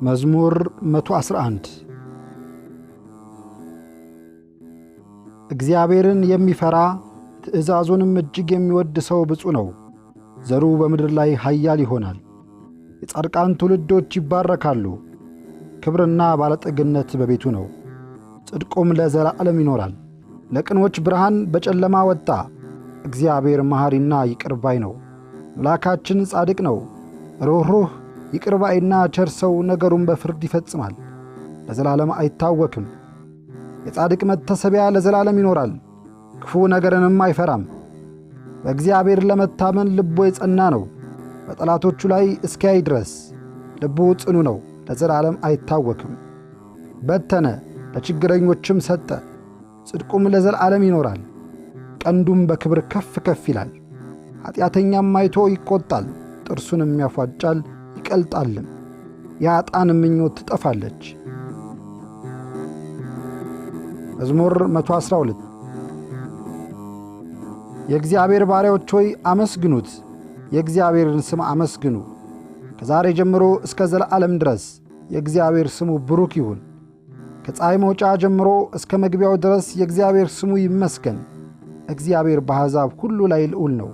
መዝሙር 111 እግዚአብሔርን የሚፈራ ትእዛዙንም እጅግ የሚወድ ሰው ብፁዕ ነው። ዘሩ በምድር ላይ ኃያል ይሆናል። የጻድቃን ትውልዶች ይባረካሉ። ክብርና ባለጠግነት በቤቱ ነው፣ ጽድቁም ለዘላለም ይኖራል። ለቅኖች ብርሃን በጨለማ ወጣ። እግዚአብሔር መሐሪና ይቅር ባይ ነው። አምላካችን ጻድቅ ነው፣ ሩህሩህ ይቅር ባይና ቸር ሰው፣ ነገሩን በፍርድ ይፈጽማል፣ ለዘላለም አይታወክም። የጻድቅ መታሰቢያ ለዘላለም ይኖራል፣ ክፉ ነገርንም አይፈራም። በእግዚአብሔር ለመታመን ልቡ የጸና ነው፣ በጠላቶቹ ላይ እስኪያይ ድረስ ልቡ ጽኑ ነው፣ ለዘላለም አይታወክም። በተነ ለችግረኞችም ሰጠ፣ ጽድቁም ለዘላለም ይኖራል። ቀንዱም በክብር ከፍ ከፍ ይላል። ኃጢአተኛም አይቶ ይቈጣል፣ ጥርሱንም ያፏጫል ይቀልጣልም። የኃጥአን ምኞት ትጠፋለች። መዝሙር 112 የእግዚአብሔር ባሪያዎች ሆይ አመስግኑት፣ የእግዚአብሔርን ስም አመስግኑ። ከዛሬ ጀምሮ እስከ ዘላለም ድረስ የእግዚአብሔር ስሙ ብሩክ ይሁን። ከፀሐይ መውጫ ጀምሮ እስከ መግቢያው ድረስ የእግዚአብሔር ስሙ ይመስገን። እግዚአብሔር በአሕዛብ ሁሉ ላይ ልዑል ነው፣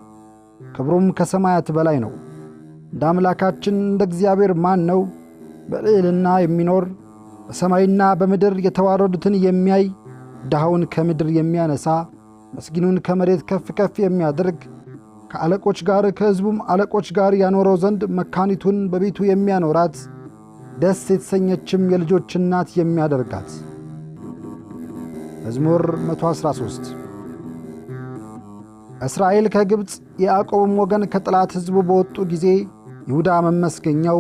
ክብሩም ከሰማያት በላይ ነው። እንደ አምላካችን እንደ እግዚአብሔር ማን ነው? በልዕልና የሚኖር በሰማይና በምድር የተዋረዱትን የሚያይ፣ ድሃውን ከምድር የሚያነሣ፣ ምስኪኑን ከመሬት ከፍ ከፍ የሚያደርግ፣ ከአለቆች ጋር ከሕዝቡም አለቆች ጋር ያኖረው ዘንድ መካኒቱን በቤቱ የሚያኖራት፣ ደስ የተሰኘችም የልጆች እናት የሚያደርጋት። መዝሙር 113 እስራኤል ከግብፅ ያዕቆብም ወገን ከጠላት ሕዝቡ በወጡ ጊዜ ይሁዳ መመስገኛው፣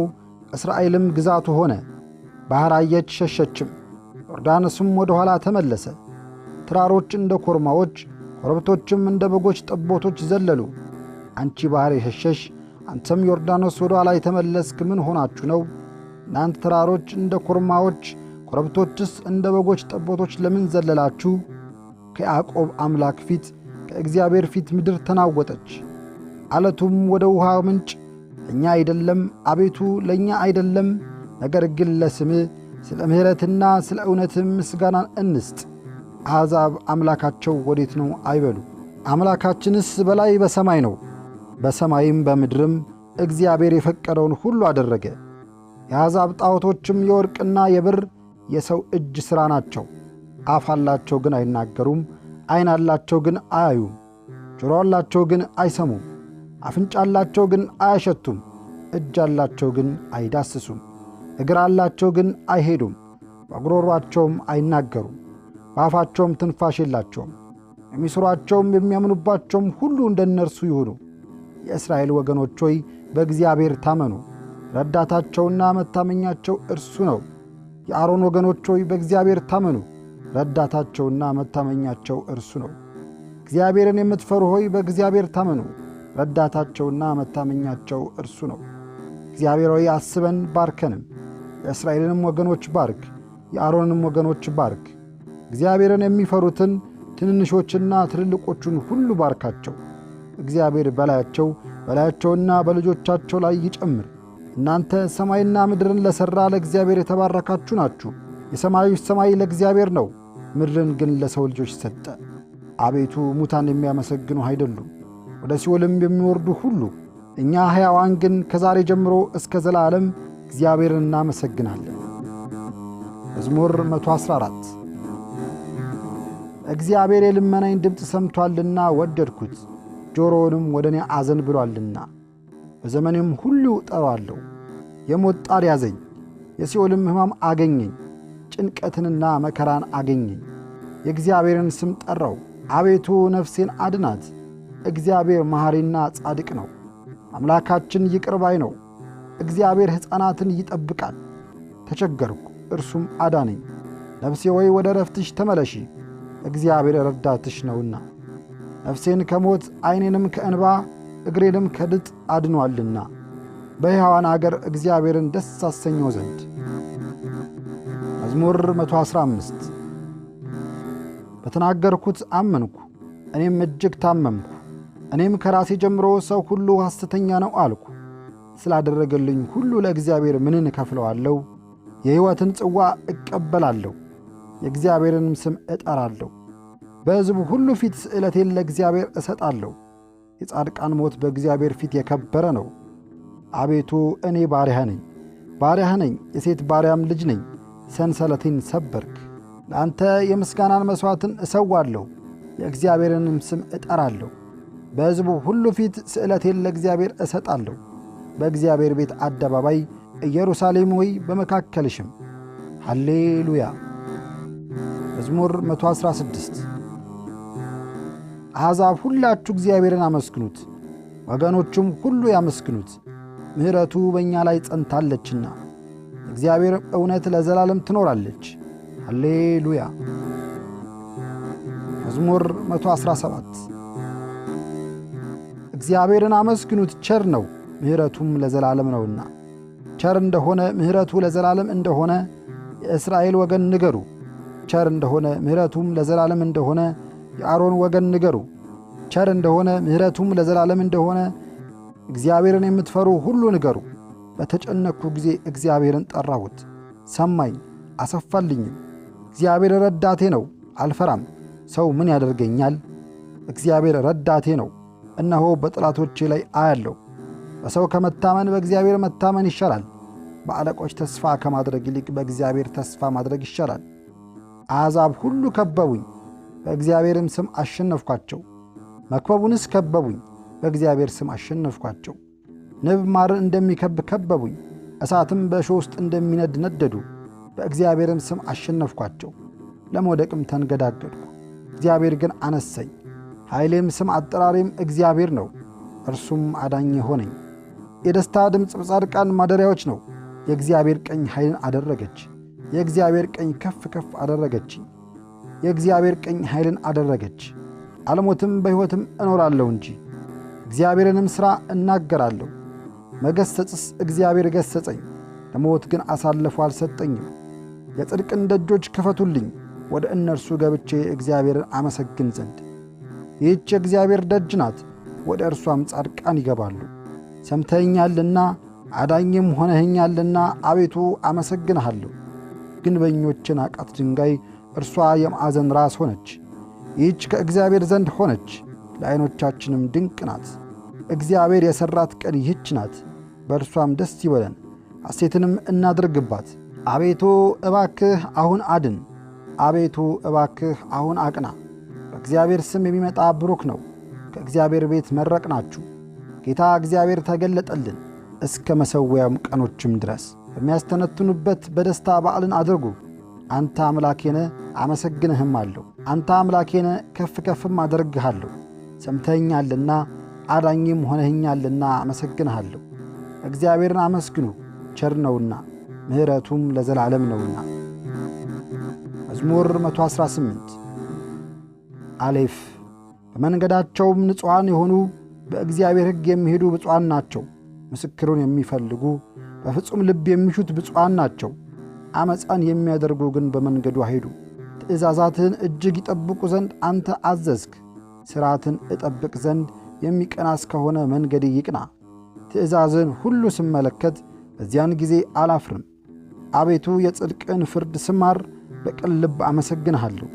እስራኤልም ግዛቱ ሆነ። ባሕር አየች ሸሸችም፣ ዮርዳኖስም ወደ ኋላ ተመለሰ። ተራሮች እንደ ኮርማዎች፣ ኮረብቶችም እንደ በጎች ጠቦቶች ዘለሉ። አንቺ ባሕር የሸሸሽ፣ አንተም ዮርዳኖስ ወደ ኋላ የተመለስክ ምን ሆናችሁ ነው? እናንተ ተራሮች እንደ ኮርማዎች፣ ኮረብቶችስ እንደ በጎች ጠቦቶች ለምን ዘለላችሁ? ከያዕቆብ አምላክ ፊት ከእግዚአብሔር ፊት ምድር ተናወጠች። ዓለቱም ወደ ውሃ ምንጭ ለእኛ አይደለም አቤቱ ለእኛ አይደለም፣ ነገር ግን ለስምህ ስለ ምሕረትና ስለ እውነትም ምስጋናን እንስጥ። አሕዛብ አምላካቸው ወዴት ነው አይበሉ። አምላካችንስ በላይ በሰማይ ነው። በሰማይም በምድርም እግዚአብሔር የፈቀደውን ሁሉ አደረገ። የአሕዛብ ጣዖቶችም የወርቅና የብር የሰው እጅ ሥራ ናቸው። አፍ አላቸው ግን አይናገሩም፣ ዐይን አላቸው ግን አያዩም፣ ጆሮ አላቸው ግን አይሰሙም፣ አፍንጫ አላቸው ግን አያሸቱም፣ እጅ አላቸው ግን አይዳስሱም፣ እግር አላቸው ግን አይሄዱም፣ በጕሮሮአቸውም አይናገሩም፣ በአፋቸውም ትንፋሽ የላቸውም። የሚሠሩአቸውም የሚያምኑባቸውም ሁሉ እንደ እነርሱ ይሁኑ። የእስራኤል ወገኖች ሆይ በእግዚአብሔር ታመኑ፣ ረዳታቸውና መታመኛቸው እርሱ ነው። የአሮን ወገኖች ሆይ በእግዚአብሔር ታመኑ፣ ረዳታቸውና መታመኛቸው እርሱ ነው። እግዚአብሔርን የምትፈሩ ሆይ በእግዚአብሔር ታመኑ፣ ረዳታቸውና መታመኛቸው እርሱ ነው። እግዚአብሔር ሆይ አስበን ባርከንም፣ የእስራኤልንም ወገኖች ባርክ፣ የአሮንንም ወገኖች ባርክ። እግዚአብሔርን የሚፈሩትን ትንንሾችና ትልልቆቹን ሁሉ ባርካቸው። እግዚአብሔር በላያቸውና በልጆቻቸው ላይ ይጨምር። እናንተ ሰማይና ምድርን ለሠራ ለእግዚአብሔር የተባረካችሁ ናችሁ። የሰማዩ ሰማይ ለእግዚአብሔር ነው፣ ምድርን ግን ለሰው ልጆች ሰጠ። አቤቱ ሙታን የሚያመሰግኑ አይደሉም፣ ወደ ሲኦልም የሚወርዱ ሁሉ። እኛ ሕያዋን ግን ከዛሬ ጀምሮ እስከ ዘላለም እግዚአብሔርን እናመሰግናለን። መዝሙር 114 እግዚአብሔር የልመናዬን ድምፅ ሰምቶአልና ወደድኩት፣ ጆሮውንም ወደ እኔ አዘንብሎአልና። በዘመኔም ሁሉ እጠራዋለሁ። የሞት ጣር ያዘኝ፣ የሲኦልም ሕማም አገኘኝ፣ ጭንቀትንና መከራን አገኘኝ። የእግዚአብሔርን ስም ጠራው፣ አቤቱ ነፍሴን አድናት። እግዚአብሔር መሐሪና ጻድቅ ነው፣ አምላካችን ይቅር ባይ ነው። እግዚአብሔር ሕፃናትን ይጠብቃል። ተቸገርኩ፣ እርሱም አዳነኝ። ነፍሴ ወይ ወደ ረፍትሽ ተመለሺ፣ እግዚአብሔር ረዳትሽ ነውና። ነፍሴን ከሞት ዐይኔንም ከእንባ እግሬንም ከድጥ አድኖአልና፣ በሕያዋን አገር እግዚአብሔርን ደስ አሰኘው ዘንድ። መዝሙር 115 በተናገርኩት አመንኩ፣ እኔም እጅግ ታመምኩ። እኔም ከራሴ ጀምሮ ሰው ሁሉ ሐሰተኛ ነው አልኩ። ስላደረገልኝ ሁሉ ለእግዚአብሔር ምንን እከፍለዋለሁ? የሕይወትን ጽዋ እቀበላለሁ፣ የእግዚአብሔርንም ስም እጠራለሁ። በሕዝቡ ሁሉ ፊት ስእለቴን ለእግዚአብሔር እሰጣለሁ። የጻድቃን ሞት በእግዚአብሔር ፊት የከበረ ነው። አቤቱ እኔ ባሪያህ ነኝ፣ የሴት ባሪያም ልጅ ነኝ። ሰንሰለቴን ሰበርክ። ለአንተ የምስጋናን መሥዋዕትን እሰዋለሁ፣ የእግዚአብሔርንም ስም እጠራለሁ። በሕዝቡ ሁሉ ፊት ስእለቴን ለእግዚአብሔር እሰጣለሁ። በእግዚአብሔር ቤት አደባባይ ኢየሩሳሌም ሆይ በመካከልሽም። ሃሌሉያ። መዝሙር 116 አሕዛብ ሁላችሁ እግዚአብሔርን አመስግኑት፣ ወገኖቹም ሁሉ ያመስግኑት። ምሕረቱ በእኛ ላይ ጸንታለችና እግዚአብሔር እውነት ለዘላለም ትኖራለች። ሃሌሉያ። መዝሙር 117 እግዚአብሔርን አመስግኑት፣ ቸር ነው ምሕረቱም ለዘላለም ነውና። ቸር እንደሆነ ምሕረቱ ለዘላለም እንደሆነ የእስራኤል ወገን ንገሩ። ቸር እንደሆነ ምሕረቱም ለዘላለም እንደሆነ የአሮን ወገን ንገሩ። ቸር እንደሆነ ምሕረቱም ለዘላለም እንደሆነ እግዚአብሔርን የምትፈሩ ሁሉ ንገሩ። በተጨነቅሁ ጊዜ እግዚአብሔርን ጠራሁት፣ ሰማኝ አሰፋልኝም። እግዚአብሔር ረዳቴ ነው፣ አልፈራም። ሰው ምን ያደርገኛል? እግዚአብሔር ረዳቴ ነው፣ እነሆ በጠላቶቼ ላይ አያለሁ። በሰው ከመታመን በእግዚአብሔር መታመን ይሻላል። በአለቆች ተስፋ ከማድረግ ይልቅ በእግዚአብሔር ተስፋ ማድረግ ይሻላል። አሕዛብ ሁሉ ከበቡኝ፣ በእግዚአብሔርም ስም አሸነፍኳቸው። መክበቡንስ ከበቡኝ፣ በእግዚአብሔር ስም አሸነፍኳቸው። ንብ ማርን እንደሚከብ ከበቡኝ፣ እሳትም በእሾህ ውስጥ እንደሚነድ ነደዱ። በእግዚአብሔርም ስም አሸነፍኳቸው፣ ለመውደቅም ተንገዳገድኩ። እግዚአብሔር ግን አነሳኝ። ኃይሌም ስም አጠራሬም እግዚአብሔር ነው፣ እርሱም አዳኝ ሆነኝ። የደስታ ድምፅ በጻድቃን ማደሪያዎች ነው። የእግዚአብሔር ቀኝ ኃይልን አደረገች። የእግዚአብሔር ቀኝ ከፍ ከፍ አደረገችኝ። የእግዚአብሔር ቀኝ ኃይልን አደረገች። አልሞትም በሕይወትም እኖራለሁ እንጂ እግዚአብሔርንም ሥራ እናገራለሁ። መገሰጽስ እግዚአብሔር ገሰጸኝ፣ ለሞት ግን አሳልፎ አልሰጠኝም። የጽድቅን ደጆች ክፈቱልኝ፣ ወደ እነርሱ ገብቼ እግዚአብሔርን አመሰግን ዘንድ። ይህች የእግዚአብሔር ደጅ ናት፣ ወደ እርሷም ጻድቃን ይገባሉ። ሰምተኸኛልና አዳኝም ሆነኸኛልና አቤቱ አመሰግንሃለሁ። ግንበኞችን አቃት ድንጋይ እርሷ የማዕዘን ራስ ሆነች። ይህች ከእግዚአብሔር ዘንድ ሆነች፣ ለዓይኖቻችንም ድንቅ ናት። እግዚአብሔር የሠራት ቀን ይህች ናት፣ በእርሷም ደስ ይበለን፣ ሐሴትንም እናድርግባት። አቤቱ እባክህ አሁን አድን፣ አቤቱ እባክህ አሁን አቅና። በእግዚአብሔር ስም የሚመጣ ብሩክ ነው። ከእግዚአብሔር ቤት መረቅናችሁ። ጌታ እግዚአብሔር ተገለጠልን፣ እስከ መሠዊያም ቀኖችም ድረስ። በሚያስተነትኑበት በደስታ በዓልን አድርጉ። አንተ አምላኬ ነህ፣ አመሰግንህም አለሁ። አንተ አምላኬ ነህ፣ ከፍ ከፍም አደርግሃለሁ። ሰምተኸኛልና አዳኝም ሆነኸኛልና አመሰግንሃለሁ። እግዚአብሔርን አመስግኑ፣ ቸር ነውና ምሕረቱም ለዘላለም ነውና። መዝሙር 118 አሌፍ። በመንገዳቸውም ንጹሐን የሆኑ በእግዚአብሔር ሕግ የሚሄዱ ብፁዓን ናቸው። ምስክሩን የሚፈልጉ በፍጹም ልብ የሚሹት ብፁዓን ናቸው። ዓመፃን የሚያደርጉ ግን በመንገዱ አይሄዱ። ትእዛዛትህን እጅግ ይጠብቁ ዘንድ አንተ አዘዝክ። ሥርዓትን እጠብቅ ዘንድ የሚቀና እስከሆነ መንገዴ ይቅና። ትእዛዝህን ሁሉ ስመለከት በዚያን ጊዜ አላፍርም። አቤቱ የጽድቅን ፍርድ ስማር በቅን ልብ አመሰግንሃለሁ።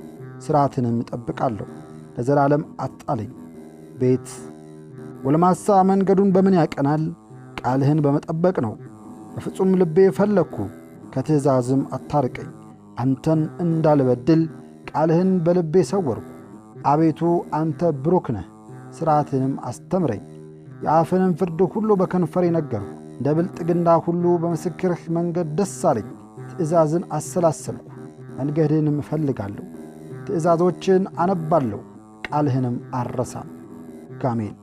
ሥርዓትንም እጠብቃለሁ፣ ለዘላለም አትጣለኝ። ቤት ጎልማሳ መንገዱን በምን ያቀናል? ቃልህን በመጠበቅ ነው። በፍጹም ልቤ ፈለግኩ፣ ከትእዛዝም አታርቀኝ። አንተን እንዳልበድል ቃልህን በልቤ ሰወርኩ። አቤቱ አንተ ብሩክ ነህ፣ ሥርዓትንም አስተምረኝ። የአፍንም ፍርድ ሁሉ በከንፈሬ ነገርሁ። እንደ ብልጥግና ሁሉ በምስክርህ መንገድ ደስ አለኝ። ትእዛዝን አሰላሰልኩ፣ መንገድህንም እፈልጋለሁ። ትእዛዞችን አነባለሁ፣ ቃልህንም አልረሳም። ጋሜል።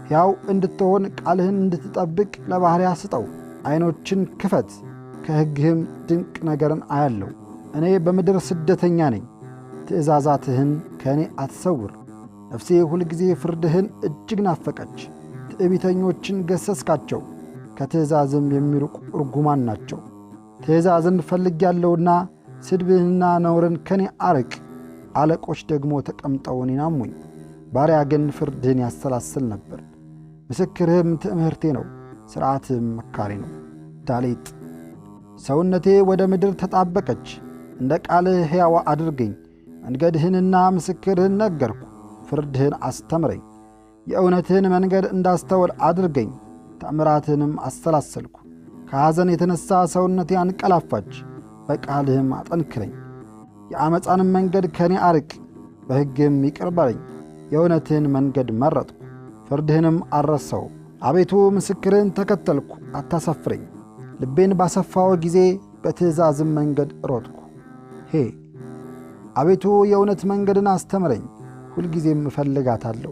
ሕያው እንድትሆን ቃልህን እንድትጠብቅ ለባሕርያ ስጠው። ዐይኖችን ክፈት፣ ከሕግህም ድንቅ ነገርን አያለሁ። እኔ በምድር ስደተኛ ነኝ፣ ትእዛዛትህን ከእኔ አትሰውር። ነፍሴ ሁልጊዜ ፍርድህን እጅግ ናፈቀች። ትዕቢተኞችን ገሰስካቸው፣ ከትእዛዝም የሚርቁ ርጉማን ናቸው። ትእዛዝን ፈልጌአለሁና ስድብህንና ነውርን ከኔ አርቅ። አለቆች ደግሞ ተቀምጠው እኔን አሙኝ። ባሪያ ግን ፍርድህን ያሰላስል ነበር። ምስክርህም ትምህርቴ ነው፣ ሥርዓትህም መካሬ ነው። ዳሌጥ። ሰውነቴ ወደ ምድር ተጣበቀች። እንደ ቃልህ ሕያው አድርገኝ። መንገድህንና ምስክርህን ነገርኩ። ፍርድህን አስተምረኝ። የእውነትህን መንገድ እንዳስተውል አድርገኝ። ተአምራትህንም አሰላሰልኩ። ከሐዘን የተነሣ ሰውነቴ አንቀላፋች። በቃልህም አጠንክረኝ። የዓመፃንም መንገድ ከኔ አርቅ። በሕግም ይቅር በለኝ። የእውነትህን መንገድ መረጥኩ፣ ፍርድህንም አልረሳው። አቤቱ ምስክርህን ተከተልኩ፣ አታሳፍረኝ። ልቤን ባሰፋው ጊዜ በትእዛዝም መንገድ ሮጥኩ። አቤቱ የእውነት መንገድን አስተምረኝ። ሁልጊዜም እፈልጋታለሁ።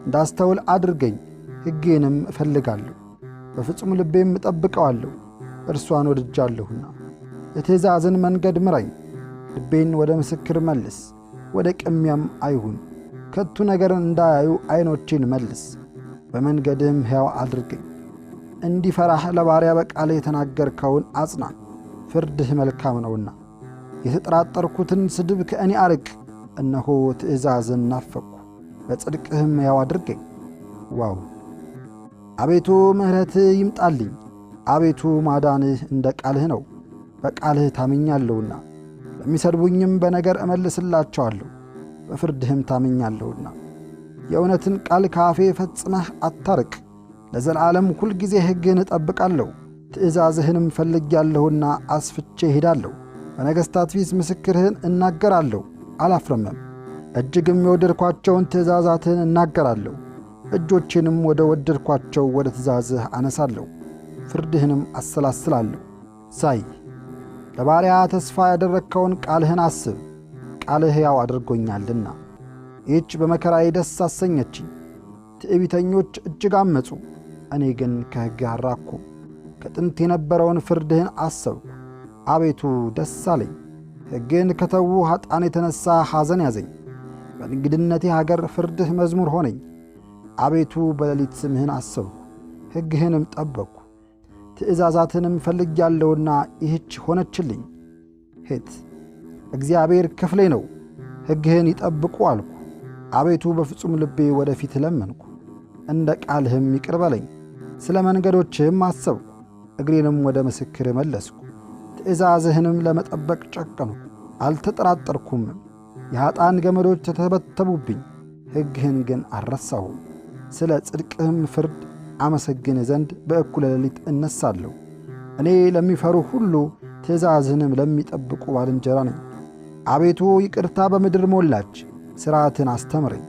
እንዳስተውል አድርገኝ። ሕግህንም እፈልጋለሁ። በፍጹም ልቤም እጠብቀዋለሁ፣ እርሷን ወድጃለሁና። የትእዛዝን መንገድ ምራኝ። ልቤን ወደ ምስክር መልስ፣ ወደ ቅሚያም አይሁን። ከቱ ነገርን እንዳያዩ ዐይኖቼን መልስ። በመንገድህም ሕያው አድርገኝ። እንዲፈራህ ለባሪያ በቃልህ የተናገርከውን አጽና። ፍርድህ መልካም ነውና። የተጠራጠርኩትን ስድብ ከእኔ አርቅ። እነሆ ትእዛዝን ናፈቅሁ፣ በጽድቅህም ሕያው አድርገኝ። ዋው! አቤቱ ምሕረትህ ይምጣልኝ። አቤቱ ማዳንህ እንደ ቃልህ ነው። በቃልህ ታምኛለሁና። ለሚሰድቡኝም በነገር እመልስላቸዋለሁ፣ በፍርድህም ታምኛለሁና። የእውነትን ቃል ከአፌ ፈጽመህ አታርቅ። ለዘላለም ሁልጊዜ ሕግህን እጠብቃለሁ። ትእዛዝህንም ፈልጌአለሁና አስፍቼ እሄዳለሁ። በነገሥታት ፊት ምስክርህን እናገራለሁ፣ አላፍርምም። እጅግም የወደድኳቸውን ትእዛዛትህን እናገራለሁ። እጆቼንም ወደ ወደድኳቸው ወደ ትእዛዝህ አነሳለሁ። ፍርድህንም አሰላስላለሁ። ሳይ ለባሪያ ተስፋ ያደረግከውን ቃልህን አስብ። ቃልህ ሕያው አድርጎኛልና። ይህች በመከራዬ ደስ አሰኘችኝ። ትዕቢተኞች እጅግ አመፁ፣ እኔ ግን ከሕግህ አልራቅሁም። ከጥንት የነበረውን ፍርድህን አሰብኩ። አቤቱ ደስ አለኝ። ሕግህን ከተዉ ኀጣን የተነሣ ሐዘን ያዘኝ። በእንግድነቴ አገር ፍርድህ መዝሙር ሆነኝ። አቤቱ በሌሊት ስምህን አሰብኩ፣ ሕግህንም ጠበቅሁ። ትእዛዛትንም ፈልጌአለሁና ይህች ሆነችልኝ። እግዚአብሔር ክፍሌ ነው፣ ሕግህን ይጠብቁ አልኩ። አቤቱ በፍጹም ልቤ ወደ ፊት ለመንኩ። እንደ ቃልህም ይቅር በለኝ። ስለ መንገዶችህም አሰብኩ፣ እግሬንም ወደ ምስክር መለስኩ። ትእዛዝህንም ለመጠበቅ ጨከንሁ፣ አልተጠራጠርኩምም። የኀጣን ገመዶች ተተበተቡብኝ፣ ሕግህን ግን አልረሳሁም። ስለ ጽድቅህም ፍርድ አመሰግን ዘንድ በእኩለ ሌሊት እነሳለሁ። እኔ ለሚፈሩ ሁሉ ትእዛዝህንም ለሚጠብቁ ባልንጀራ ነኝ። አቤቱ ይቅርታ በምድር ሞላች፣ ሥርዓትን አስተምረኝ።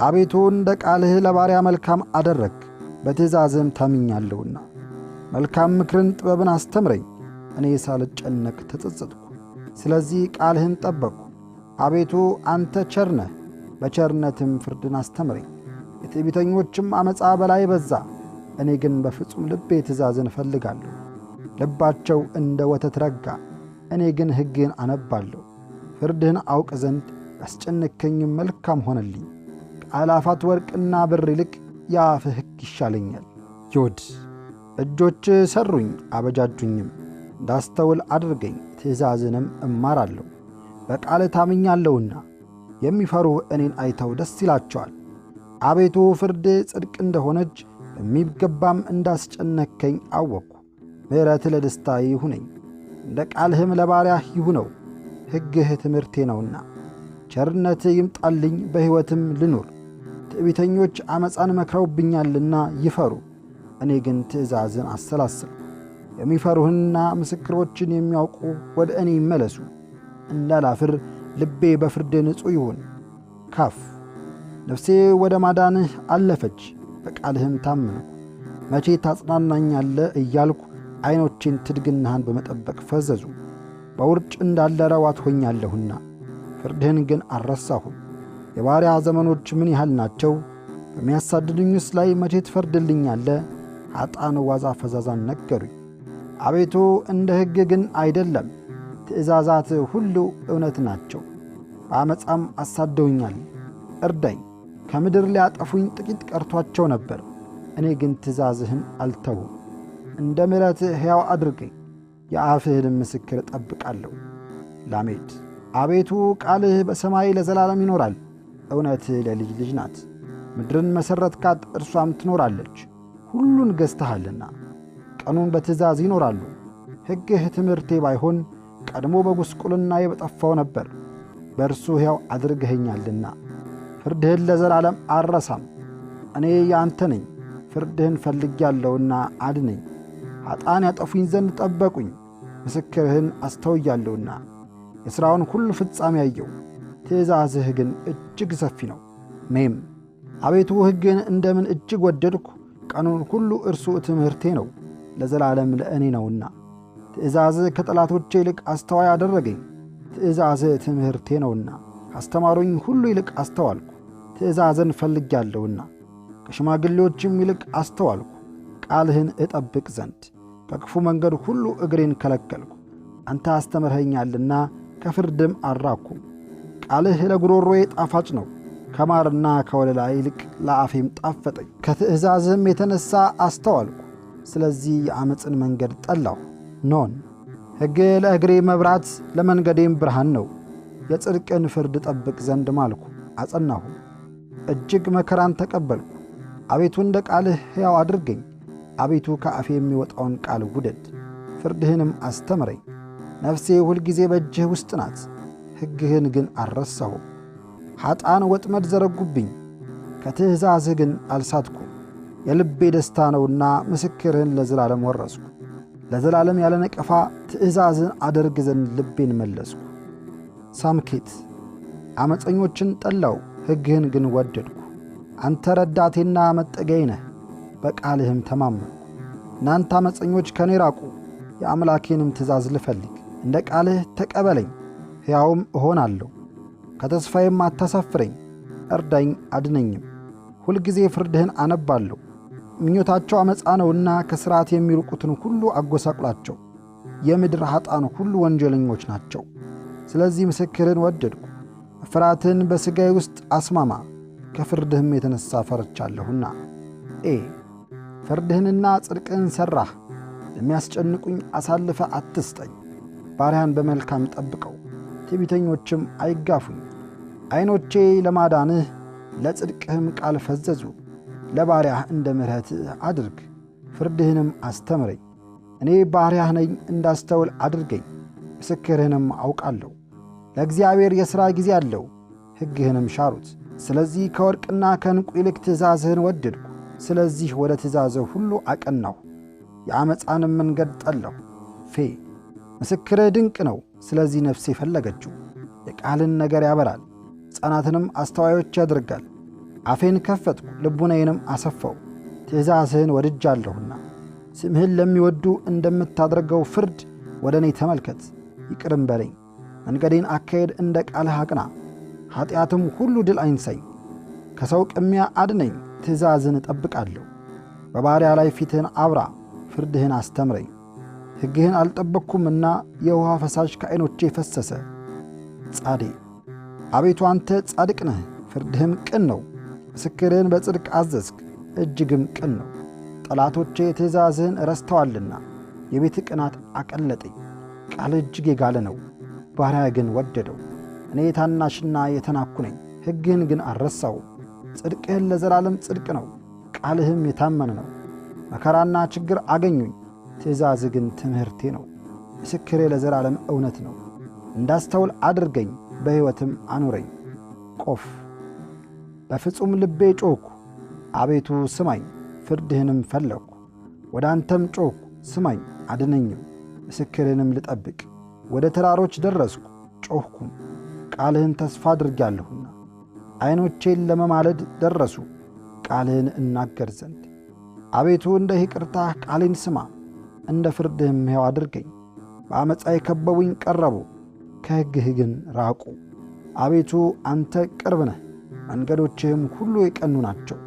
አቤቱ እንደ ቃልህ ለባሪያ መልካም አደረግ፣ በትእዛዝህም ታምኛለሁና። መልካም ምክርን ጥበብን አስተምረኝ፣ እኔ ሳልጨነቅ ተጸጸትኩ። ስለዚህ ቃልህን ጠበቅሁ። አቤቱ አንተ ቸር ነህ፣ በቸርነትም ፍርድን አስተምረኝ። የትዕቢተኞችም ዓመፃ በላይ በዛ፣ እኔ ግን በፍጹም ልቤ ትእዛዝን እፈልጋለሁ። ልባቸው እንደ ወተት ረጋ፣ እኔ ግን ሕግህን አነባለሁ። ፍርድህን አውቅ ዘንድ ያስጨነከኝም መልካም ሆነልኝ። ከአእላፋት ወርቅና ብር ይልቅ የአፍህ ሕግ ይሻለኛል። እጆችህ ሠሩኝ አበጃጁኝም፣ እንዳስተውል አድርገኝ፣ ትእዛዝንም እማራለሁ። በቃልህ ታምኛለሁና የሚፈሩህ እኔን አይተው ደስ ይላቸዋል። አቤቱ ፍርድህ ጽድቅ እንደሆነች በሚገባም እንዳስጨነከኝ አወቅሁ። ምሕረትህ ለደስታዬ ይሁነኝ፣ እንደ ቃልህም ለባሪያህ ይሁነው። ሕግህ ትምህርቴ ነውና ቸርነትህ ይምጣልኝ፣ በሕይወትም ልኑር። ትዕቢተኞች ዓመፃን መክረውብኛልና ይፈሩ፣ እኔ ግን ትእዛዝን አሰላስል። የሚፈሩህንና ምስክሮችን የሚያውቁ ወደ እኔ ይመለሱ። እንዳላፍር ልቤ በፍርድህ ንጹሕ ይሁን። ነፍሴ ወደ ማዳንህ አለፈች፣ በቃልህም ታመንሁ። መቼ ታጽናናኛለህ እያልኩ ዐይኖቼን ትድግናህን በመጠበቅ ፈዘዙ። በውርጭ እንዳለ ረዋት ሆኛለሁና ፍርድህን ግን አልረሳሁም። የባሪያ ዘመኖች ምን ያህል ናቸው? በሚያሳድዱኝስ ላይ መቼ ትፈርድልኛለህ? ኀጣን ዋዛ ፈዛዛን ነገሩኝ። አቤቱ እንደ ሕግ ግን አይደለም፣ ትእዛዛት ሁሉ እውነት ናቸው። በዓመፃም አሳደውኛል። እርዳኝ፣ ከምድር ሊያጠፉኝ ጥቂት ቀርቶአቸው ነበር። እኔ ግን ትእዛዝህን አልተውም። እንደ ምሕረትህ ሕያው አድርገኝ፣ የአፍህንም ምስክር እጠብቃለሁ። ላሜድ አቤቱ ቃልህ በሰማይ ለዘላለም ይኖራል። እውነትህ ለልጅ ልጅ ናት። ምድርን መሠረትካት፣ እርሷም ትኖራለች። ሁሉን ገዝተሃልና ቀኑን በትእዛዝ ይኖራሉ። ሕግህ ትምህርቴ ባይሆን ቀድሞ በጉስቁልናዬ በጠፋው ነበር። በእርሱ ሕያው አድርገኸኛልና ፍርድህን ለዘላለም አልረሳም። እኔ ያንተ ነኝ፣ ፍርድህን ፈልጌአለሁና አድነኝ። ኀጥኣን ያጠፉኝ ዘንድ ጠበቁኝ፣ ምስክርህን አስተውያለሁና የሥራውን ሁሉ ፍጻሜ አየሁ። ትእዛዝህ ግን እጅግ ሰፊ ነው። ሜም አቤቱ ሕግህን እንደምን እጅግ ወደድኩ! ቀኑን ሁሉ እርሱ ትምህርቴ ነው፣ ለዘላለም ለእኔ ነውና። ትእዛዝህ ከጠላቶቼ ይልቅ አስተዋይ አደረገኝ። ትእዛዝህ ትምህርቴ ነውና ካስተማሩኝ ሁሉ ይልቅ አስተዋልኩ። ትእዛዝን ፈልጌአለሁና ከሽማግሌዎችም ይልቅ አስተዋልኩ። ቃልህን እጠብቅ ዘንድ ከክፉ መንገድ ሁሉ እግሬን ከለከልኩ። አንተ አስተምረኸኛልና ከፍርድም አልራቅሁም። ቃልህ ለጉሮሮዬ ጣፋጭ ነው፣ ከማርና ከወለላ ይልቅ ለአፌም ጣፈጠኝ። ከትእዛዝህም የተነሣ አስተዋልኩ፣ ስለዚህ የዓመፅን መንገድ ጠላሁ። ኖን ሕግህ ለእግሬ መብራት ለመንገዴም ብርሃን ነው። የጽድቅን ፍርድ ጠብቅ ዘንድ ማልኩ አጸናሁ። እጅግ መከራን ተቀበልኩ። አቤቱ እንደ ቃልህ ሕያው አድርገኝ። አቤቱ ከአፌ የሚወጣውን ቃል ውደድ፣ ፍርድህንም አስተምረኝ። ነፍሴ ሁልጊዜ በእጅህ ውስጥ ናት፣ ሕግህን ግን አልረሳሁም። ኀጥኣን ወጥመድ ዘረጉብኝ፣ ከትእዛዝህ ግን አልሳትኩም። የልቤ ደስታ ነውና ምስክርህን ለዘላለም ወረስኩ። ለዘላለም ያለ ነቀፋ ትእዛዝን አደርግ ዘንድ ልቤን መለስኩ። ሳምኬት ዓመፀኞችን ጠላው፣ ሕግህን ግን ወደድኩ። አንተ ረዳቴና መጠጊያዬ ነህ፣ በቃልህም ተማመንኩ። እናንተ ዓመፀኞች ከኔ ራቁ፣ የአምላኬንም ትእዛዝ ልፈልግ። እንደ ቃልህ ተቀበለኝ፣ ሕያውም እሆናለሁ። ከተስፋዬም አታሳፍረኝ፣ እርዳኝ አድነኝም። ሁልጊዜ ፍርድህን አነባለሁ። ምኞታቸው ዓመፃ ነውና ከሥርዓት የሚርቁትን ሁሉ አጐሳቁላቸው። የምድር ኀጥኣን ሁሉ ወንጀለኞች ናቸው። ስለዚህ ምስክርህን ወደድኩ። መፈራትህን በሥጋዬ ውስጥ አስማማ፣ ከፍርድህም የተነሣ ፈርቻለሁና። ፍርድህንና ጽድቅህን ሠራህ፣ ለሚያስጨንቁኝ አሳልፈ አትስጠኝ። ባሪያን በመልካም ጠብቀው፣ ትዕቢተኞችም አይጋፉኝ። ዐይኖቼ ለማዳንህ ለጽድቅህም ቃል ፈዘዙ። ለባሪያህ እንደ ምሕረትህ አድርግ፣ ፍርድህንም አስተምረኝ። እኔ ባሪያህ ነኝ፣ እንዳስተውል አድርገኝ፣ ምስክርህንም አውቃለሁ። ለእግዚአብሔር የሥራ ጊዜ አለው፣ ሕግህንም ሻሩት። ስለዚህ ከወርቅና ከዕንቁ ይልቅ ትእዛዝህን ወደድኩ። ስለዚህ ወደ ትእዛዝህ ሁሉ አቀናሁ፣ የዓመፃንም መንገድ ጠላሁ። ምስክርህ ድንቅ ነው፣ ስለዚህ ነፍሴ ፈለገችው። የቃልን ነገር ያበራል፣ ሕፃናትንም አስተዋዮች ያደርጋል። አፌን ከፈትኩ፣ ልቡናዬንም አሰፋው፣ ትእዛዝህን ወድጃለሁና። ስምህን ለሚወዱ እንደምታደርገው ፍርድ ወደ እኔ ተመልከት፣ ይቅርም በለኝ። መንገዴን አካሄድ እንደ ቃልህ አቅና፣ ኀጢአትም ሁሉ ድል አይንሳኝ። ከሰው ቅሚያ አድነኝ፣ ትእዛዝህን እጠብቃለሁ። በባሪያ ላይ ፊትህን አብራ፣ ፍርድህን አስተምረኝ። ሕግህን አልጠበቅኩምና የውሃ ፈሳሽ ከዐይኖቼ ፈሰሰ። አቤቱ አንተ ጻድቅ ነህ፣ ፍርድህም ቅን ነው። ምስክርህን በጽድቅ አዘዝክ፣ እጅግም ቅን ነው። ጠላቶቼ ትእዛዝህን ረስተዋልና የቤት ቅናት አቀለጠኝ። ቃል እጅግ የጋለ ነው፣ ባሪያ ግን ወደደው። እኔ ታናሽና የተናኩ ነኝ፣ ሕግህን ግን አልረሳውም። ጽድቅህን ለዘላለም ጽድቅ ነው፣ ቃልህም የታመነ ነው። መከራና ችግር አገኙኝ፣ ትእዛዝህ ግን ትምህርቴ ነው። ምስክሬ ለዘላለም እውነት ነው። እንዳስተውል አድርገኝ፣ በሕይወትም አኑረኝ። በፍጹም ልቤ ጮኽኩ፣ አቤቱ ስማኝ፣ ፍርድህንም ፈለግሁ። ወደ አንተም ጮኽኩ፣ ስማኝ አድነኝም፣ ምስክርህንም ልጠብቅ። ወደ ተራሮች ደረስኩ፣ ጮኽኩም፣ ቃልህን ተስፋ አድርጌአለሁና። ዐይኖቼን ለመማለድ ደረሱ፣ ቃልህን እናገር ዘንድ። አቤቱ እንደ ይቅርታህ ቃሌን ስማ፣ እንደ ፍርድህም ሕያው አድርገኝ። በዓመፃ የከበቡኝ ቀረቡ፣ ከሕግህ ግን ራቁ። አቤቱ አንተ ቅርብ ነህ፣ መንገዶችህም ሁሉ የቀኑ ናቸው።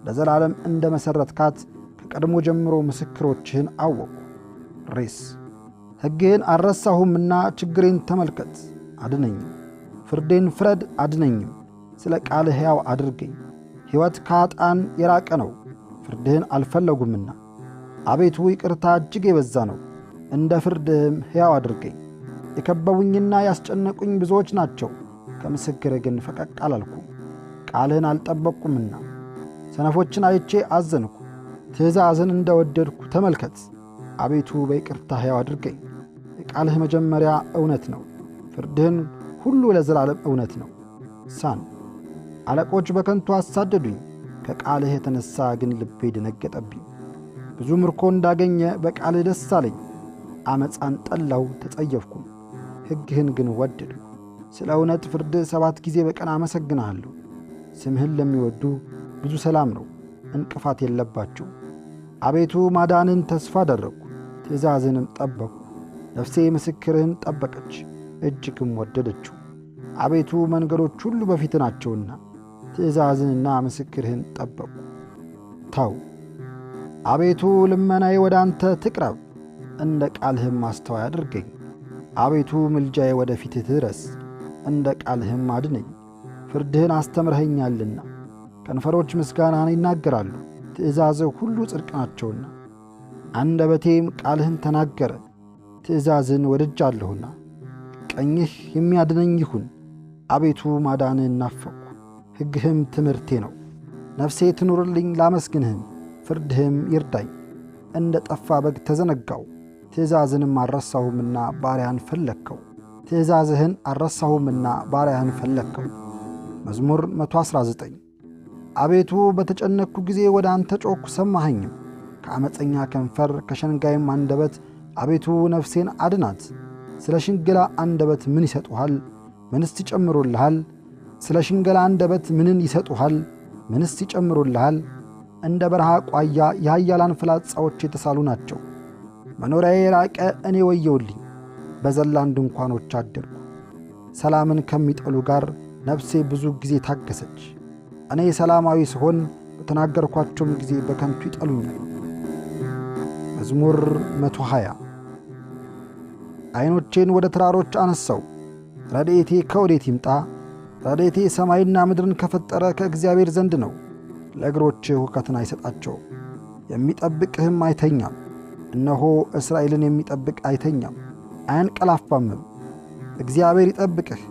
ለዘላለም እንደ መሠረትካት ከቀድሞ ጀምሮ ምስክሮችህን አወቅሁ። ሕግህን አልረሳሁምና ችግሬን ተመልከት አድነኝም። ፍርዴን ፍረድ አድነኝም፣ ስለ ቃልህ ሕያው አድርገኝ። ሕይወት ከኀጥኣን የራቀ ነው፣ ፍርድህን አልፈለጉምና። አቤቱ ይቅርታ እጅግ የበዛ ነው፣ እንደ ፍርድህም ሕያው አድርገኝ። የከበቡኝና ያስጨነቁኝ ብዙዎች ናቸው፣ ከምስክርህ ግን ፈቀቅ አላልኩም። ቃልህን አልጠበቅኩምና ሰነፎችን አይቼ አዘንኩ። ትእዛዝን እንደ ወደድኩ ተመልከት፣ አቤቱ በይቅርታ ሕያው አድርገኝ። የቃልህ መጀመሪያ እውነት ነው፣ ፍርድህን ሁሉ ለዘላለም እውነት ነው። ሳን አለቆች በከንቱ አሳደዱኝ፣ ከቃልህ የተነሣ ግን ልቤ ደነገጠብኝ። ብዙ ምርኮ እንዳገኘ በቃልህ ደስ አለኝ። ዓመፃን ጠላው ተጸየፍኩም፣ ሕግህን ግን ወደድሁ። ስለ እውነት ፍርድህ 7 ጊዜ በቀን አመሰግንሃለሁ። ስምህን ለሚወዱ ብዙ ሰላም ነው፣ እንቅፋት የለባቸው። አቤቱ ማዳንን ተስፋ አደረግሁ፣ ትእዛዝንም ጠበቅሁ። ነፍሴ ምስክርህን ጠበቀች፣ እጅግም ወደደችው። አቤቱ መንገዶች ሁሉ በፊት ናቸውና ትእዛዝንና ምስክርህን ጠበቁ። ታው አቤቱ ልመናዬ ወደ አንተ ትቅረብ፣ እንደ ቃልህም አስተዋይ አድርገኝ። አቤቱ ምልጃዬ ወደ ፊትህ ትድረስ፣ እንደ ቃልህም አድነኝ። ፍርድህን አስተምረኸኛልና ከንፈሮች ምስጋናህን ይናገራሉ፣ ትእዛዝህ ሁሉ ጽድቅ ናቸውና። አንደበቴም ቃልህን ተናገረ፣ ትእዛዝን ወድጃለሁና። ቀኝህ የሚያድነኝ ይሁን፣ አቤቱ ማዳንህን ናፈቅሁ። ሕግህም ትምህርቴ ነው። ነፍሴ ትኑርልኝ ላመስግንህም፣ ፍርድህም ይርዳኝ። እንደ ጠፋ በግ ተዘነጋው፣ ትእዛዝንም አልረሳሁምና ባሪያህን ፈለግከው። ትእዛዝህን አልረሳሁምና ባሪያህን ፈለግከው። መዝሙር 119 አቤቱ በተጨነቅሁ ጊዜ ወደ አንተ ጮኽሁ፣ ሰማኸኝም። ከዓመፀኛ ከንፈር ከሸንጋይም አንደበት አቤቱ ነፍሴን አድናት። ስለ ሽንገላ አንደበት ምን ይሰጡሃል? ምንስ ይጨምሩልሃል? ስለ ሽንገላ አንደበት ምንን ይሰጡሃል? ምንስ ይጨምሩልሃል? እንደ በረሃ ቋያ የኃያላን ፍላጻዎች የተሳሉ ናቸው። መኖሪያዬ የራቀ እኔ ወየውልኝ፣ በዘላን ድንኳኖች አደርኩ። ሰላምን ከሚጠሉ ጋር ነፍሴ ብዙ ጊዜ ታገሰች። እኔ ሰላማዊ ስሆን በተናገርኳቸውም ጊዜ በከንቱ ይጠሉኛል። መዝሙር 120 ዐይኖቼን ወደ ተራሮች አነሣው፣ ረድኤቴ ከወዴት ይምጣ? ረድኤቴ ሰማይና ምድርን ከፈጠረ ከእግዚአብሔር ዘንድ ነው። ለእግሮችህ ሁከትን አይሰጣቸውም፣ የሚጠብቅህም አይተኛም። እነሆ እስራኤልን የሚጠብቅ አይተኛም አያንቀላፋምም። እግዚአብሔር ይጠብቅህ፣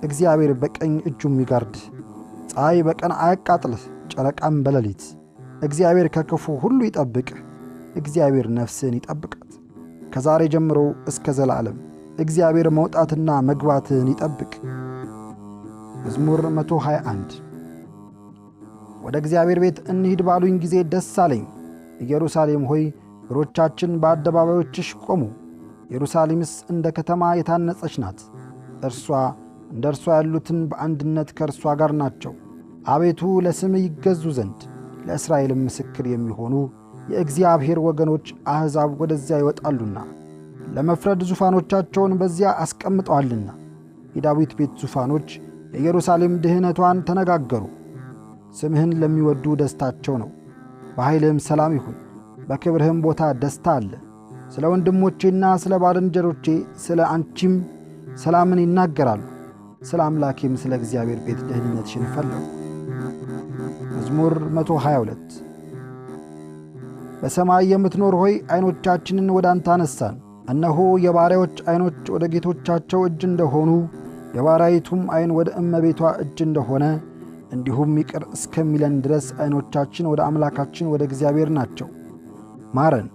እግዚአብሔር በቀኝ እጁም ይጋርድህ። ፀሐይ በቀን አያቃጥልህ፣ ጨረቃም በሌሊት። እግዚአብሔር ከክፉ ሁሉ ይጠብቅህ፣ እግዚአብሔር ነፍስህን ይጠብቃት። ከዛሬ ጀምሮ እስከ ዘላለም እግዚአብሔር መውጣትና መግባትህን ይጠብቅ። መዝሙር 121 ወደ እግዚአብሔር ቤት እንሂድ ባሉኝ ጊዜ ደስ አለኝ። ኢየሩሳሌም ሆይ እግሮቻችን በአደባባዮችሽ ቆሙ። ኢየሩሳሌምስ እንደ ከተማ የታነጸች ናት። እንደ እርሷ ያሉትን በአንድነት ከእርሷ ጋር ናቸው። አቤቱ ለስምህ ይገዙ ዘንድ ለእስራኤልም ምስክር የሚሆኑ የእግዚአብሔር ወገኖች አሕዛብ ወደዚያ ይወጣሉና ለመፍረድ ዙፋኖቻቸውን በዚያ አስቀምጠዋልና። የዳዊት ቤት ዙፋኖች የኢየሩሳሌም ድህነቷን ተነጋገሩ። ስምህን ለሚወዱ ደስታቸው ነው። በኃይልህም ሰላም ይሁን፣ በክብርህም ቦታ ደስታ አለ። ስለ ወንድሞቼና ስለ ባልንጀሮቼ ስለ አንቺም ሰላምን ይናገራሉ። ስለ አምላኬም ስለ እግዚአብሔር ቤት ደህንነትሽን ፈለጉ። መዝሙር 122 በሰማይ የምትኖር ሆይ ዐይኖቻችንን ወደ አንተ አነሣን። እነሆ የባሪያዎች ዐይኖች ወደ ጌቶቻቸው እጅ እንደሆኑ የባሪያይቱም ዐይን ወደ እመቤቷ እጅ እንደሆነ እንዲሁም ይቅር እስከሚለን ድረስ ዐይኖቻችን ወደ አምላካችን ወደ እግዚአብሔር ናቸው። ማረን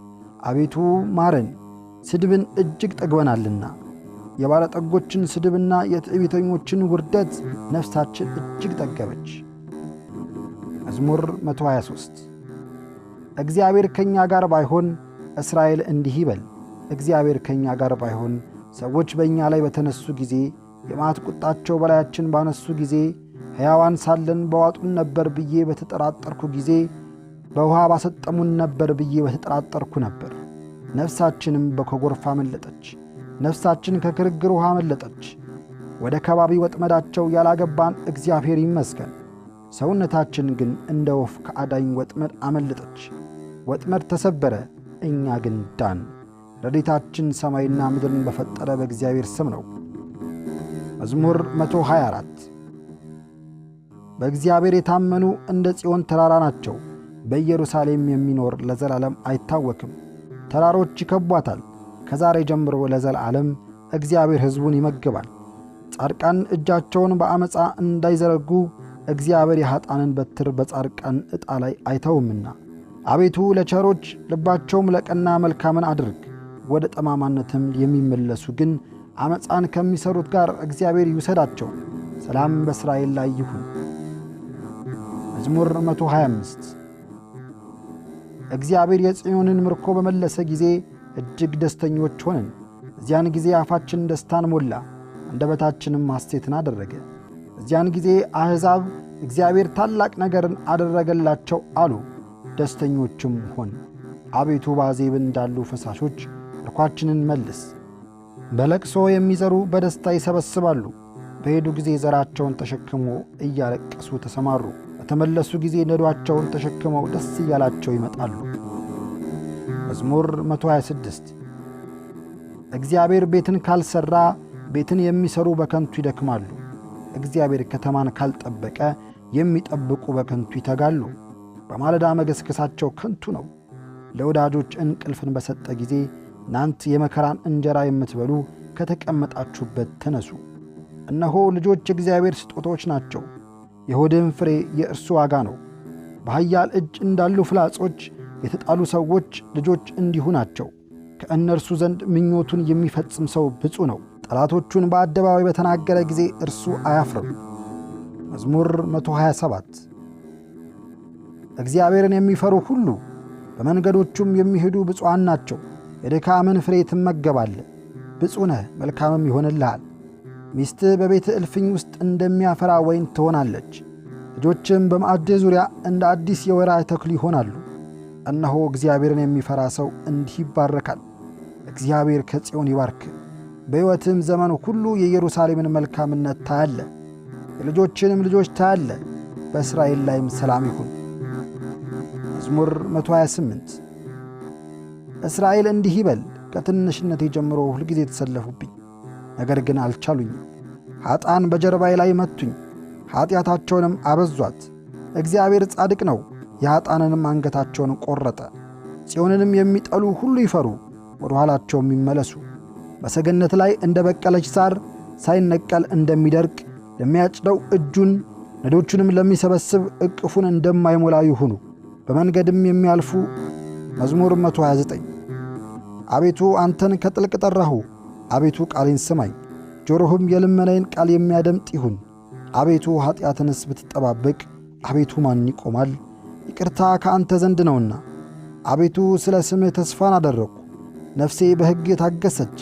አቤቱ ማረን፣ ስድብን እጅግ ጠግበናልና። የባለጠጎችን ስድብና የትዕቢተኞችን ውርደት ነፍሳችን እጅግ ጠገበች። መዝሙር 123 እግዚአብሔር ከእኛ ጋር ባይሆን እስራኤል እንዲህ ይበል። እግዚአብሔር ከእኛ ጋር ባይሆን ሰዎች በእኛ ላይ በተነሱ ጊዜ፣ የመዓት ቁጣቸው በላያችን ባነሱ ጊዜ፣ ሕያዋን ሳለን በዋጡን ነበር ብዬ በተጠራጠርኩ ጊዜ፣ በውሃ ባሰጠሙን ነበር ብዬ በተጠራጠርኩ ነበር። ነፍሳችንም በኮጎርፍ አመለጠች፣ ነፍሳችን ከክርግር ውሃ አመለጠች። ወደ ከባቢ ወጥመዳቸው ያላገባን እግዚአብሔር ይመስገን። ሰውነታችን ግን እንደ ወፍ ከአዳኝ ወጥመድ አመለጠች። ወጥመድ ተሰበረ፣ እኛ ግን ዳን። ረድኤታችን ሰማይና ምድርን በፈጠረ በእግዚአብሔር ስም ነው። መዝሙር 124 በእግዚአብሔር የታመኑ እንደ ጽዮን ተራራ ናቸው። በኢየሩሳሌም የሚኖር ለዘላለም አይታወክም። ተራሮች ይከቧታል፣ ከዛሬ ጀምሮ ለዘላለም እግዚአብሔር ሕዝቡን ይመግባል። ጻድቃን እጃቸውን በአመፃ እንዳይዘረጉ እግዚአብሔር የኀጣንን በትር በጻድቃን ዕጣ ላይ አይተውምና። አቤቱ ለቸሮች ልባቸውም ለቀና መልካምን አድርግ። ወደ ጠማማነትም የሚመለሱ ግን ዓመፃን ከሚሠሩት ጋር እግዚአብሔር ይውሰዳቸው። ሰላም በእስራኤል ላይ ይሁን። መዝሙር 125 እግዚአብሔር የጽዮንን ምርኮ በመለሰ ጊዜ እጅግ ደስተኞች ሆንን። እዚያን ጊዜ አፋችን ደስታን ሞላ፣ አንደበታችንም ሐሴትን አደረገ። እዚያን ጊዜ አሕዛብ እግዚአብሔር ታላቅ ነገርን አደረገላቸው አሉ፣ ደስተኞችም ሆን። አቤቱ በአዜብ እንዳሉ ፈሳሾች ምርኳችንን መልስ። በለቅሶ የሚዘሩ በደስታ ይሰበስባሉ። በሄዱ ጊዜ ዘራቸውን ተሸክመው እያለቀሱ ተሰማሩ። በተመለሱ ጊዜ ነዷቸውን ተሸክመው ደስ እያላቸው ይመጣሉ። መዝሙር 126 እግዚአብሔር ቤትን ካልሠራ ቤትን የሚሠሩ በከንቱ ይደክማሉ። እግዚአብሔር ከተማን ካልጠበቀ የሚጠብቁ በከንቱ ይተጋሉ። በማለዳ መገስገሳቸው ከንቱ ነው። ለወዳጆች እንቅልፍን በሰጠ ጊዜ እናንት የመከራን እንጀራ የምትበሉ ከተቀመጣችሁበት ተነሱ። እነሆ ልጆች እግዚአብሔር ስጦታዎች ናቸው፣ የሆድም ፍሬ የእርሱ ዋጋ ነው። በኃያል እጅ እንዳሉ ፍላጾች የተጣሉ ሰዎች ልጆች እንዲሁ ናቸው። ከእነርሱ ዘንድ ምኞቱን የሚፈጽም ሰው ብፁዕ ነው። ጠላቶቹን በአደባባይ በተናገረ ጊዜ እርሱ አያፍርም። መዝሙር 127 እግዚአብሔርን የሚፈሩ ሁሉ በመንገዶቹም የሚሄዱ ብፁዓን ናቸው። የድካምን ፍሬ ትመገባለህ፣ ብፁዕ ነህ፣ መልካምም ይሆንልሃል። ሚስትህ በቤት እልፍኝ ውስጥ እንደሚያፈራ ወይን ትሆናለች። ልጆችም በማዕድህ ዙሪያ እንደ አዲስ የወይራ ተክል ይሆናሉ። እነሆ እግዚአብሔርን የሚፈራ ሰው እንዲህ ይባረካል። እግዚአብሔር ከጽዮን ይባርክ። በሕይወትም ዘመን ሁሉ የኢየሩሳሌምን መልካምነት ታያለ፣ የልጆችንም ልጆች ታያለ። በእስራኤል ላይም ሰላም ይሁን። መዝሙር 128 እስራኤል እንዲህ ይበል፣ ከትንሽነቴ ጀምሮ ሁልጊዜ ተሰለፉብኝ፣ ነገር ግን አልቻሉኝም። ኀጣን በጀርባዬ ላይ መቱኝ፣ ኀጢአታቸውንም አበዟት። እግዚአብሔር ጻድቅ ነው፣ የኀጣንንም አንገታቸውን ቈረጠ። ጽዮንንም የሚጠሉ ሁሉ ይፈሩ፣ ወደ ኋላቸውም ይመለሱ። በሰገነት ላይ እንደ በቀለች ሣር ሳይነቀል እንደሚደርቅ ለሚያጭደው እጁን ነዶቹንም ለሚሰበስብ ዕቅፉን እንደማይሞላ ይሁኑ። በመንገድም የሚያልፉ መዝሙር 129 አቤቱ አንተን ከጥልቅ ጠራሁ፣ አቤቱ ቃሌን ስማኝ፣ ጆሮህም የልመናዬን ቃል የሚያደምጥ ይሁን። አቤቱ ኀጢአትንስ ብትጠባበቅ አቤቱ ማን ይቆማል? ይቅርታ ከአንተ ዘንድ ነውና። አቤቱ ስለ ስምህ ተስፋን አደረግሁ፣ ነፍሴ በሕግ ታገሰች።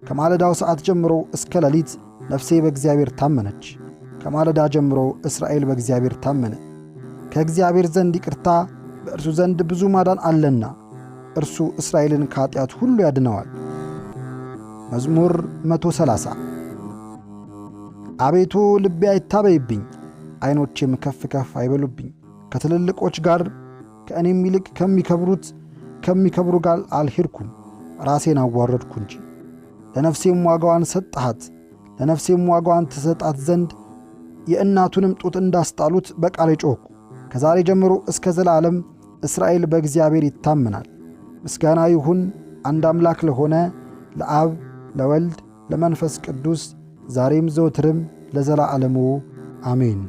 ከማለዳው ሰዓት ጀምሮ እስከ ሌሊት ነፍሴ በእግዚአብሔር ታመነች። ከማለዳ ጀምሮ እስራኤል በእግዚአብሔር ታመነ። ከእግዚአብሔር ዘንድ ይቅርታ፣ በእርሱ ዘንድ ብዙ ማዳን አለና፣ እርሱ እስራኤልን ከኀጢአት ሁሉ ያድነዋል። መዝሙር 130 አቤቱ ልቤ አይታበይብኝ፣ ዐይኖቼም ከፍ ከፍ አይበሉብኝ። ከትልልቆች ጋር ከእኔም ይልቅ ከሚከብሩ ጋር አልሄድኩም፣ ራሴን አዋረድኩ እንጂ። ለነፍሴም ዋጋዋን ሰጠሃት፣ ለነፍሴም ዋጋዋን ትሰጣት ዘንድ የእናቱንም ጡት እንዳስጣሉት በቃሌ ጮኽኩ። ከዛሬ ጀምሮ እስከ ዘላለም እስራኤል በእግዚአብሔር ይታመናል። ምስጋና ይሁን አንድ አምላክ ለሆነ ለአብ ለወልድ ለመንፈስ ቅዱስ ዛሬም ዘወትርም ለዘላለሙ አሜን።